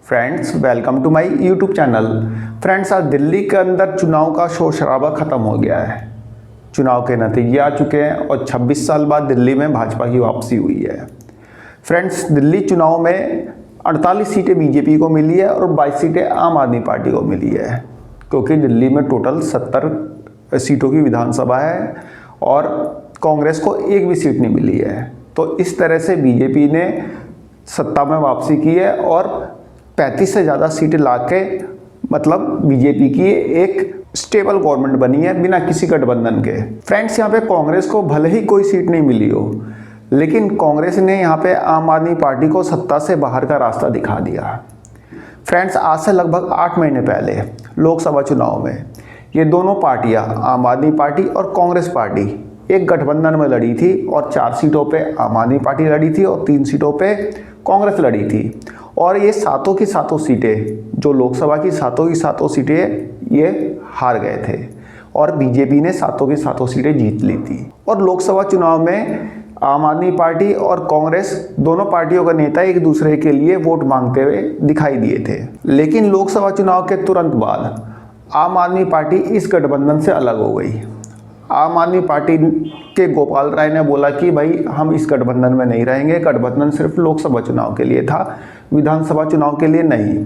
Friends, welcome to my YouTube channel. Friends, आज दिल्ली के अंदर चुनाव का शोर शराबा ख़त्म हो गया है। चुनाव के नतीजे आ चुके हैं और 26 साल बाद दिल्ली में भाजपा की वापसी हुई है। फ्रेंड्स, दिल्ली चुनाव में 48 सीटें बीजेपी को मिली है और 22 सीटें आम आदमी पार्टी को मिली है, क्योंकि दिल्ली में टोटल 70 सीटों की विधानसभा है और कांग्रेस को एक भी सीट नहीं मिली है। तो इस तरह से बीजेपी ने सत्ता में वापसी की है और 35 से ज़्यादा सीटें लाके मतलब बीजेपी की एक स्टेबल गवर्नमेंट बनी है बिना किसी गठबंधन के। फ्रेंड्स, यहाँ पे कांग्रेस को भले ही कोई सीट नहीं मिली हो, लेकिन कांग्रेस ने यहाँ पे आम आदमी पार्टी को सत्ता से बाहर का रास्ता दिखा दिया। फ्रेंड्स, आज से लगभग 8 महीने पहले लोकसभा चुनाव में ये दोनों पार्टियाँ, आम आदमी पार्टी और कांग्रेस पार्टी, एक गठबंधन में लड़ी थी और 4 सीटों पे आम आदमी पार्टी लड़ी थी और 3 सीटों पे कांग्रेस लड़ी थी। और ये सातों की सातों सीटें, जो लोकसभा की सातों की सातों सीटें ये हार गए थे और बीजेपी ने सातों की सातों सीटें जीत ली थी। और लोकसभा चुनाव में आम आदमी पार्टी और कांग्रेस दोनों पार्टियों का नेता एक दूसरे के लिए वोट मांगते हुए दिखाई दिए थे। लेकिन लोकसभा चुनाव के तुरंत बाद आम आदमी पार्टी इस गठबंधन से अलग हो गई। आम आदमी पार्टी के गोपाल राय ने बोला कि भाई हम इस गठबंधन में नहीं रहेंगे, गठबंधन सिर्फ लोकसभा चुनाव के लिए था, विधानसभा चुनाव के लिए नहीं।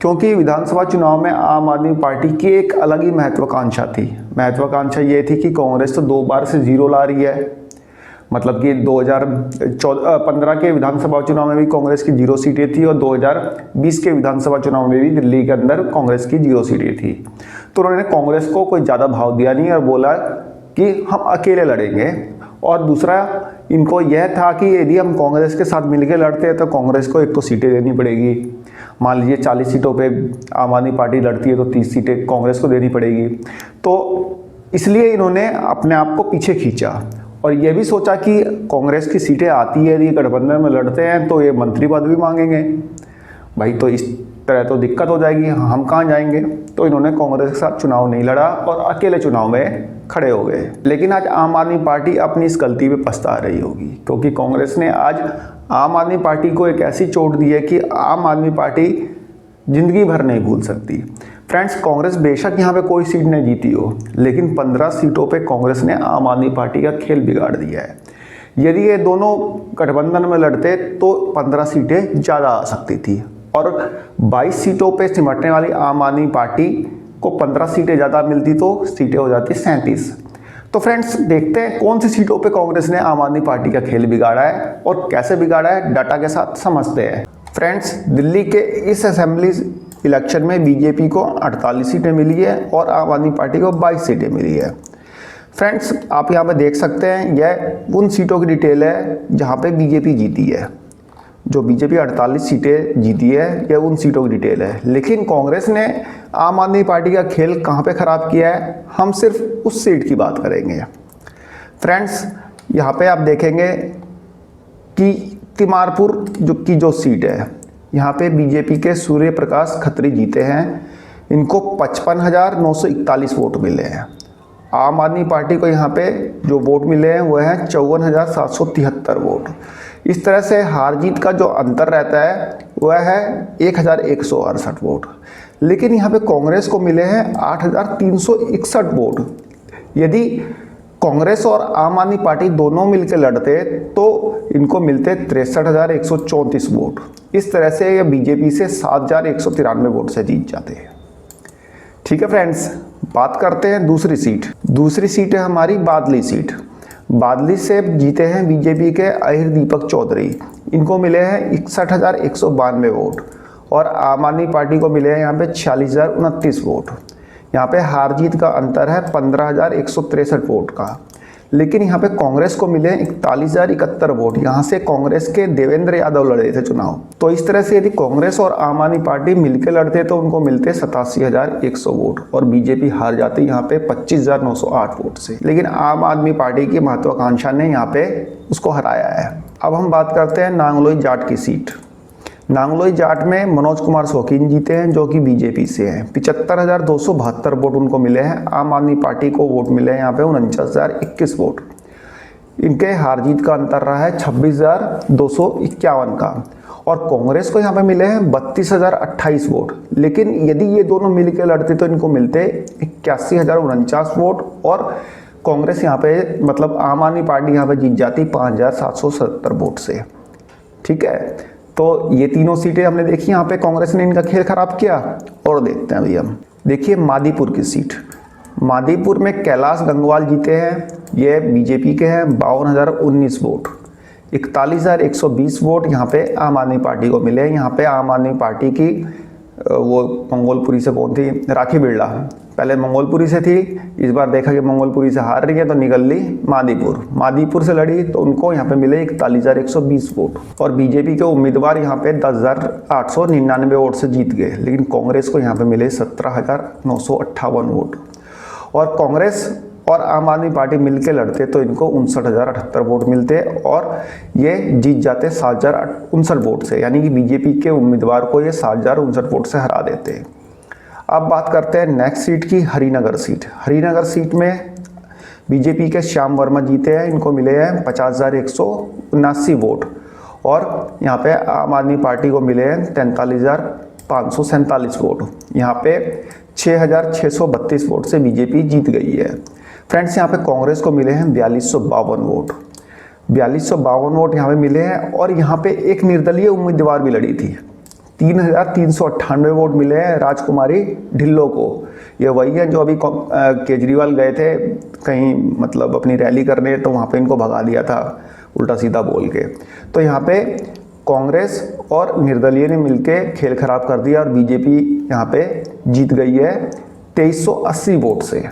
क्योंकि विधानसभा चुनाव में आम आदमी पार्टी की एक अलग ही महत्वाकांक्षा थी। महत्वाकांक्षा ये थी कि कांग्रेस तो 2 बार से जीरो ला रही है, मतलब कि 2015 के विधानसभा चुनाव में भी कांग्रेस की 0 सीटें थी और 2020 के विधानसभा चुनाव में भी दिल्ली के अंदर कांग्रेस की 0 सीटें थी। तो उन्होंने कांग्रेस को कोई ज़्यादा भाव दिया नहीं और बोला कि हम अकेले लड़ेंगे। और दूसरा इनको यह था कि यदि हम कांग्रेस के साथ मिलकर लड़ते हैं तो कांग्रेस को एक तो सीटें देनी पड़ेगी। मान लीजिए 40 सीटों पे आम आदमी पार्टी लड़ती है तो 30 सीटें कांग्रेस को देनी पड़ेगी। तो इसलिए इन्होंने अपने आप को पीछे खींचा और यह भी सोचा कि कांग्रेस की सीटें आती है, यदि गठबंधन में लड़ते हैं तो ये मंत्री पद भी मांगेंगे भाई, तो इस तरह तो दिक्कत हो जाएगी, हम कहाँ जाएंगे। तो इन्होंने कांग्रेस के साथ चुनाव नहीं लड़ा और अकेले चुनाव में खड़े हो गए। लेकिन आज आम आदमी पार्टी अपनी इस गलती पे पछता रही होगी, क्योंकि कांग्रेस ने आज आम आदमी पार्टी को एक ऐसी चोट दी है कि आम आदमी पार्टी जिंदगी भर नहीं भूल सकती। फ्रेंड्स, कांग्रेस बेशक यहाँ पे कोई सीट नहीं जीती हो, लेकिन 15 सीटों पे कांग्रेस ने आम आदमी पार्टी का खेल बिगाड़ दिया है। यदि ये दोनों गठबंधन में लड़ते तो 15 सीटें ज़्यादा आ सकती थी और 22 सीटों पे सिमटने वाली आम आदमी पार्टी को 15 सीटें ज़्यादा मिलती तो सीटें हो जाती 37। तो फ्रेंड्स, देखते हैं कौन सी सीटों पे कांग्रेस ने आम आदमी पार्टी का खेल बिगाड़ा है और कैसे बिगाड़ा है, डाटा के साथ समझते हैं। फ्रेंड्स, दिल्ली के इस असेंबली इलेक्शन में बीजेपी को 48 सीटें मिली है और आम आदमी पार्टी को 22 सीटें मिली है। फ्रेंड्स, आप यहाँ पे देख सकते हैं, यह उन सीटों की डिटेल है जहाँ पे बीजेपी जीती है। जो बीजेपी 48 सीटें जीती है, यह उन सीटों की डिटेल है। लेकिन कांग्रेस ने आम आदमी पार्टी का खेल कहाँ पे ख़राब किया है, हम सिर्फ उस सीट की बात करेंगे। फ्रेंड्स, यहाँ पे आप देखेंगे कि तिमारपुर जो सीट है, यहाँ पे बीजेपी के सूर्य प्रकाश खत्री जीते हैं। इनको 55,941 वोट मिले हैं। आम आदमी पार्टी को यहाँ पे जो वोट मिले हैं वह हैं 54,773 वोट। इस तरह से हार जीत का जो अंतर रहता है वह है 1,168 वोट। लेकिन यहाँ पे कांग्रेस को मिले हैं 8,361 वोट। यदि कांग्रेस और आम आदमी पार्टी दोनों मिलकर लड़ते तो इनको मिलते 63,134 वोट। इस तरह से ये बीजेपी से 7,193 वोट से जीत जाते हैं। ठीक है फ्रेंड्स, बात करते हैं दूसरी सीट। दूसरी सीट है हमारी बादली सीट। बादली से जीते हैं बीजेपी के अहिर दीपक चौधरी। इनको मिले हैं 61,192 वोट और आम आदमी पार्टी को मिले हैं यहाँ पे 46,029 वोट। यहाँ पे हार जीत का अंतर है 15,163 वोट का। लेकिन यहाँ पे कांग्रेस को मिले 41,071 वोट। यहाँ से कांग्रेस के देवेंद्र यादव लड़े थे चुनाव। तो इस तरह से यदि कांग्रेस और आम आदमी पार्टी मिलकर लड़ते तो उनको मिलते 87,100 वोट और बीजेपी हार जाती यहाँ पे 25,908 वोट से। लेकिन आम आदमी पार्टी की महत्वाकांक्षा ने यहाँ पे उसको हराया है। अब हम बात करते हैं नांगलोई जाट की सीट। नांगलोई जाट में मनोज कुमार शौकीन जीते हैं, जो कि बीजेपी से हैं। 75,272 वोट उनको मिले हैं। आम आदमी पार्टी को वोट मिले हैं यहाँ पे 49,021 वोट। इनके हार जीत का अंतर रहा है 26,251 का और कांग्रेस को यहाँ पे मिले हैं 32,028 वोट। लेकिन यदि ये दोनों मिलकर लड़ते तो इनको मिलते 81,049 वोट और कांग्रेस यहाँ पे मतलब आम आदमी पार्टी यहाँ पे जीत जाती 5,777 वोट से। ठीक है, तो ये तीनों सीटें हमने देखी, यहाँ पे कांग्रेस ने इनका खेल खराब किया। और देखते हैं अभी हम, देखिए मादीपुर की सीट, मादीपुर में कैलाश गंगवाल जीते हैं, ये बीजेपी के हैं, 52,019 वोट। 41,120 वोट यहाँ पे आम आदमी पार्टी को मिले। यहाँ पे आम आदमी पार्टी की वो मंगोलपुरी से कौन थी, राखी बिरला, पहले मंगोलपुरी से थी, इस बार देखा कि मंगोलपुरी से हार रही है तो निकल ली मादीपुर से लड़ी, तो उनको यहाँ पे मिले 41,120 वोट। और बीजेपी के उम्मीदवार यहाँ पे 10,899 वोट से जीत गए। लेकिन कांग्रेस को यहाँ पे मिले 17,958 वोट। और कांग्रेस और आम आदमी पार्टी मिलकर लड़ते तो इनको 59,078 वोट मिलते और ये जीत जाते 7,059 वोट से, यानी कि बीजेपी के उम्मीदवार को ये 7,059 वोट से हरा देते। अब बात करते हैं नेक्स्ट सीट की, हरिनगर सीट। हरिनगर सीट में बीजेपी के श्याम वर्मा जीते हैं, इनको मिले हैं 50,179 वोट। और यहाँ पे आम आदमी पार्टी को मिले हैं 43,547 वोट। यहाँ पे 6,632 वोट से बीजेपी जीत गई है। फ्रेंड्स, यहाँ पे कांग्रेस को मिले हैं 4252 वोट। 4252 वोट यहाँ पे मिले हैं। और यहाँ पे एक निर्दलीय उम्मीदवार भी लड़ी थी, 3,398 वोट मिले हैं राजकुमारी ढिल्लो को। ये वही है जो अभी केजरीवाल गए थे कहीं मतलब अपनी रैली करने, तो वहाँ पे इनको भगा दिया था उल्टा सीधा बोल के। तो यहाँ पे कांग्रेस और निर्दलीय ने मिलके खेल खराब कर दिया और बीजेपी यहाँ पे जीत गई है 2380 वोट से।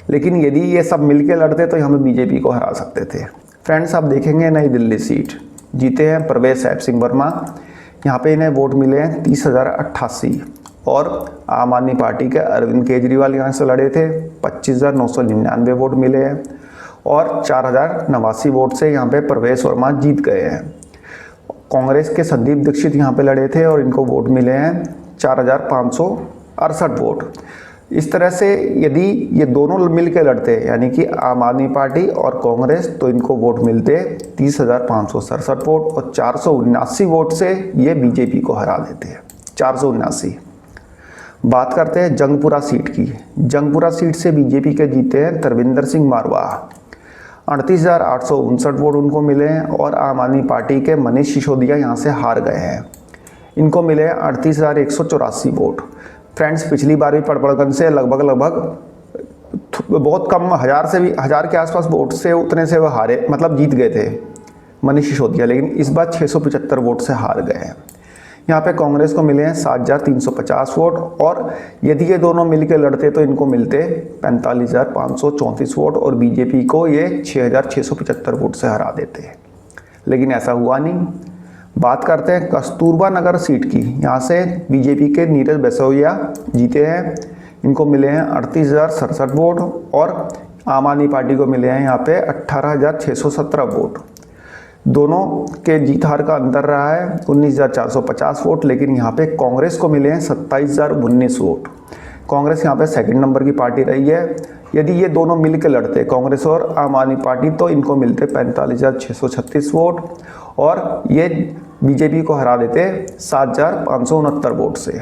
लेकिन यदि ये सब मिलके लड़ते तो यहाँ पे बीजेपी को हरा सकते थे। फ्रेंड्स, आप देखेंगे नई दिल्ली सीट जीते हैं प्रवेश साहिब सिंह वर्मा, यहाँ पे इन्हें वोट मिले हैं 30,088। और आम आदमी पार्टी के अरविंद केजरीवाल यहाँ से लड़े थे, 25,999 वोट मिले हैं। और 4,089 वोट से यहाँ पे प्रवेश वर्मा जीत गए हैं। कांग्रेस के संदीप दीक्षित यहाँ पे लड़े थे और इनको वोट मिले हैं 4,568 वोट। इस तरह से यदि ये दोनों मिलकर लड़ते यानी कि आम आदमी पार्टी और कांग्रेस, तो इनको वोट मिलते 30,567 वोट और 479 वोट से ये बीजेपी को हरा देते हैं। 479। बात करते हैं जंगपुरा सीट की। जंगपुरा सीट से बीजेपी के जीते हैं तरविंदर सिंह मारवा, 38,859 वोट उनको मिले हैं। और आम आदमी पार्टी के मनीष सिसोदिया यहाँ से हार गए हैं, इनको मिले 38,184 वोट। फ्रेंड्स, पिछली बार भी पड़पड़गंज से लगभग बहुत कम, 1000 के आसपास वोट से उतने से वो हारे, मतलब जीत गए थे मनीष सिसोदिया, लेकिन इस बार 675 वोट से हार गए हैं। यहाँ पे कांग्रेस को मिले हैं 7,350 वोट। और यदि ये दोनों मिलकर लड़ते तो इनको मिलते 45,534 वोट और बीजेपी को ये 6,675 वोट से हरा देते। लेकिन ऐसा हुआ नहीं। बात करते हैं कस्तूरबा नगर सीट की। यहाँ से बीजेपी के नीरज बसोइया जीते हैं, इनको मिले हैं 38,067 वोट। और आम आदमी पार्टी को मिले हैं यहाँ पे 18,617 वोट। दोनों के जीत हार का अंतर रहा है 19,450 वोट। लेकिन यहाँ पे कांग्रेस को मिले हैं 27,019 वोट। कांग्रेस यहाँ पे सेकंड नंबर की पार्टी रही है। यदि ये दोनों मिलकर लड़ते कांग्रेस और आम आदमी पार्टी, तो इनको मिलते 45,636 वोट और ये बीजेपी को हरा देते 7,569 वोट से।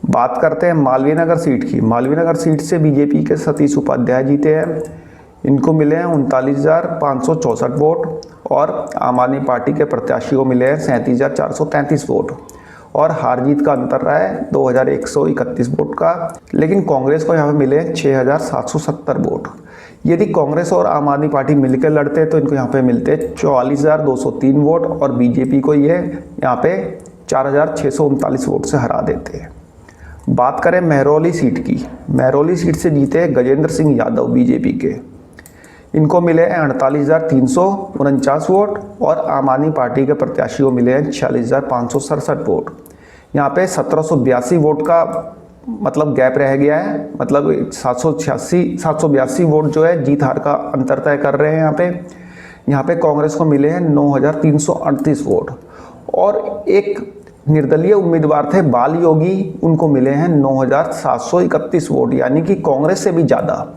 बात करते हैं मालवीय नगर सीट की। मालवीय नगर सीट से बीजेपी के सतीश उपाध्याय जीते हैं, इनको मिले हैं 39,564 वोट। और आम आदमी पार्टी के प्रत्याशी को मिले हैं 37,433 वोट। और हार जीत का अंतर रहा है 2,131 वोट का। लेकिन कांग्रेस को यहाँ पे मिले 6,770 वोट। यदि कांग्रेस और आम आदमी पार्टी मिलकर लड़ते तो इनको यहाँ पे मिलते 44,203 वोट और बीजेपी को ये यहाँ पे 4,639 वोट से हरा देते। बात करें महरौली सीट की। महरौली सीट से जीते गजेंद्र सिंह यादव बीजेपी के, इनको मिले हैं 48,349 वोट। और आम आदमी पार्टी के प्रत्याशी को मिले हैं 46,567 वोट। यहाँ पे 1,782 वोट का मतलब गैप रह गया है, मतलब 782 वोट जो है जीत हार का अंतर तय कर रहे हैं। यहाँ पे कांग्रेस को मिले हैं 9,338 वोट। और एक निर्दलीय उम्मीदवार थे बाल योगी, उनको मिले हैं 9,731 वोट, यानी कि कांग्रेस से भी ज़्यादा।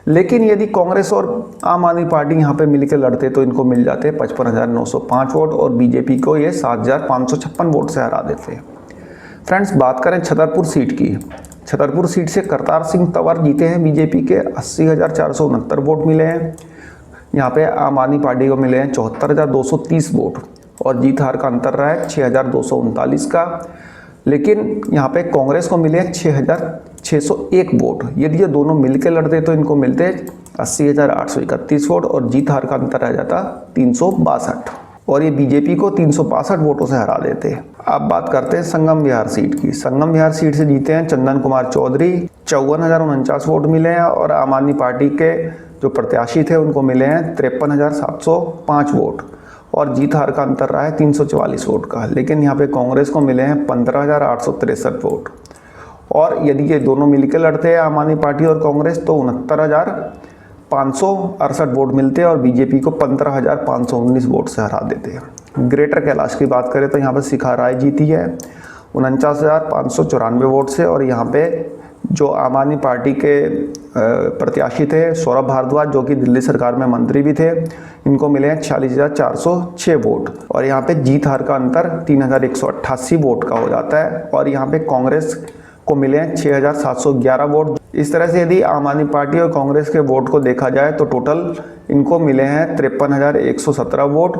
लेकिन यदि कांग्रेस और आम आदमी पार्टी यहाँ पे मिलकर लड़ते तो इनको मिल जाते 55,905 वोट और बीजेपी को ये 7,556 वोट से हरा देते। फ्रेंड्स, बात करें छतरपुर सीट की। छतरपुर सीट से करतार सिंह तंवर जीते हैं बीजेपी के, 80,469 वोट मिले हैं। यहाँ पे आम आदमी पार्टी को मिले हैं 74,230 वोट और जीत हार का अंतर रहा है 6,239 का। लेकिन यहाँ पे कांग्रेस को मिले 6,601 वोट। यदि ये दोनों मिलकर लड़ते तो इनको मिलते 80,831 वोट और जीत हार का अंतर रह जाता 362 और ये बीजेपी को 362 वोटों से हरा देते। अब बात करते हैं संगम विहार सीट की। संगम विहार सीट से जीते हैं चंदन कुमार चौधरी, 54,049 वोट मिले हैं और आम आदमी पार्टी के जो प्रत्याशी थे उनको मिले हैं 53,705 वोट और जीत हार का अंतर रहा है 344 वोट का। लेकिन यहाँ पे कांग्रेस को मिले हैं 15,863 वोट और यदि ये दोनों मिलकर लड़ते हैं आम आदमी पार्टी और कांग्रेस तो 69,568 वोट मिलते हैं और बीजेपी को 15,519 वोट से हरा देते हैं। ग्रेटर कैलाश की बात करें तो यहाँ पर शिखा राय जीती है 49,594 वोट से और यहाँ पे जो आम आदमी पार्टी के प्रत्याशी थे सौरभ भारद्वाज, जो कि दिल्ली सरकार में मंत्री भी थे, इनको मिले हैं 46,406 वोट और यहाँ पे जीत हार का अंतर 3,188 वोट का हो जाता है और यहाँ पे कांग्रेस को मिले हैं 6,711 वोट। इस तरह से यदि आम आदमी पार्टी और कांग्रेस के वोट को देखा जाए तो टोटल इनको मिले हैं 53,117 वोट।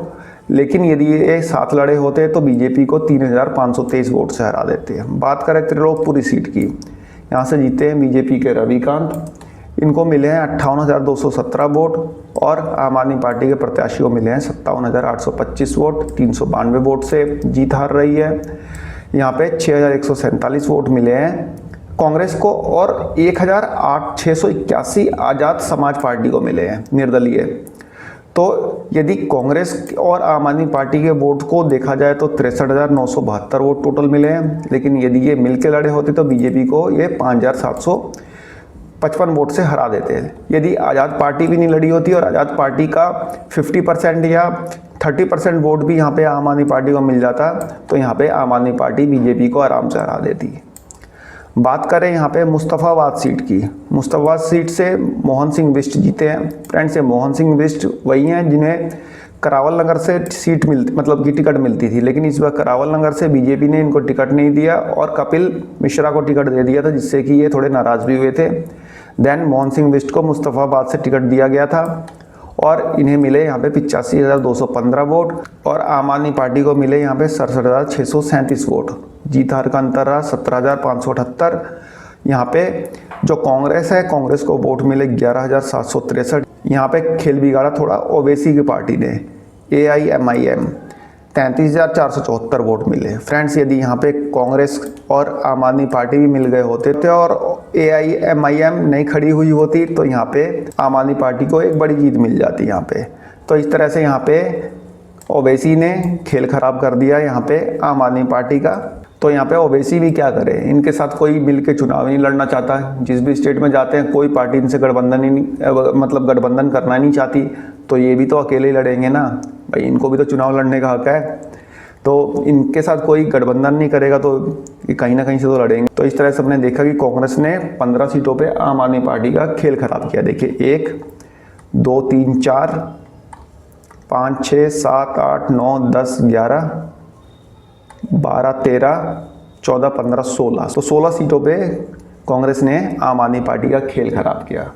लेकिन यदि ये साथ लड़े होते तो बीजेपी को 3,523 वोट से हरा देते हैं। बात करें त्रिलोकपुरी सीट की, यहाँ से जीते हैं बीजेपी के रविकांत, इनको मिले हैं 58,217 वोट और आम आदमी पार्टी के प्रत्याशी को मिले हैं 57,825 वोट, 392 वोट से जीत हार रही है। यहाँ पे 6,147 वोट मिले हैं कांग्रेस को और 1,681 आज़ाद समाज पार्टी को मिले हैं निर्दलीय। तो यदि कांग्रेस और आम आदमी पार्टी के वोट को देखा जाए तो 63,972 वोट टोटल मिले हैं। लेकिन यदि ये मिलके लड़े होते तो बीजेपी को ये 5,755 वोट से हरा देते हैं। यदि आज़ाद पार्टी भी नहीं लड़ी होती और आज़ाद पार्टी का 50% या 30% वोट भी यहाँ पे आम आदमी पार्टी को मिल जाता तो यहाँ पे आम आदमी पार्टी बीजेपी को आराम से हरा देती। बात करें यहाँ पे मुस्तफ़ाबाद सीट की। मुस्तफ़ाबाद सीट से मोहन सिंह बिष्ट जीते हैं। फ्रेंड्स, ये मोहन सिंह बिष्ट वही हैं जिन्हें करावल नगर से सीट मतलब की टिकट मिलती थी, लेकिन इस बार करावल नगर से बीजेपी ने इनको टिकट नहीं दिया और कपिल मिश्रा को टिकट दे दिया था, जिससे कि ये थोड़े नाराज भी हुए थे। देन मोहन सिंह बिष्ट को मुस्तफ़ाबाद से टिकट दिया गया था और इन्हें मिले यहाँ पे 85,215 वोट और आम आदमी पार्टी को मिले यहाँ पे 67,637 वोट। जीत हार का अंतर रहा 17,578। यहाँ पे जो कांग्रेस है, कांग्रेस को वोट मिले 11,763। यहाँ पे खेल बिगाड़ा थोड़ा ओवैसी की पार्टी ने, AIMIM 33,474 वोट मिले। फ्रेंड्स, यदि यहाँ पे कांग्रेस और आम आदमी पार्टी भी मिल गए होते थे और AIMIM नहीं खड़ी हुई होती तो यहाँ पे आम आदमी पार्टी को एक बड़ी जीत मिल जाती यहाँ पे। तो इस तरह से यहाँ पे ओवैसी ने खेल खराब कर दिया यहाँ पे आम आदमी पार्टी का। तो यहाँ पे ओवैसी भी क्या करे, इनके साथ कोई मिल के चुनाव नहीं लड़ना चाहता। जिस भी स्टेट में जाते हैं कोई पार्टी इनसे गठबंधन ही नहीं, मतलब गठबंधन करना नहीं चाहती। तो ये भी तो अकेले ही लड़ेंगे ना भाई, इनको भी तो चुनाव लड़ने का हक है। तो इनके साथ कोई गठबंधन नहीं करेगा तो ये कहीं ना कहीं से तो लड़ेंगे। तो इस तरह से हमने देखा कि कांग्रेस ने 15 सीटों पे आम आदमी पार्टी का खेल खराब किया। देखिए 1 2 3 4 5 6 7 8 9 10 11 12 13 14 15 16, तो 16 सीटों पे कांग्रेस ने आम आदमी पार्टी का खेल खराब किया।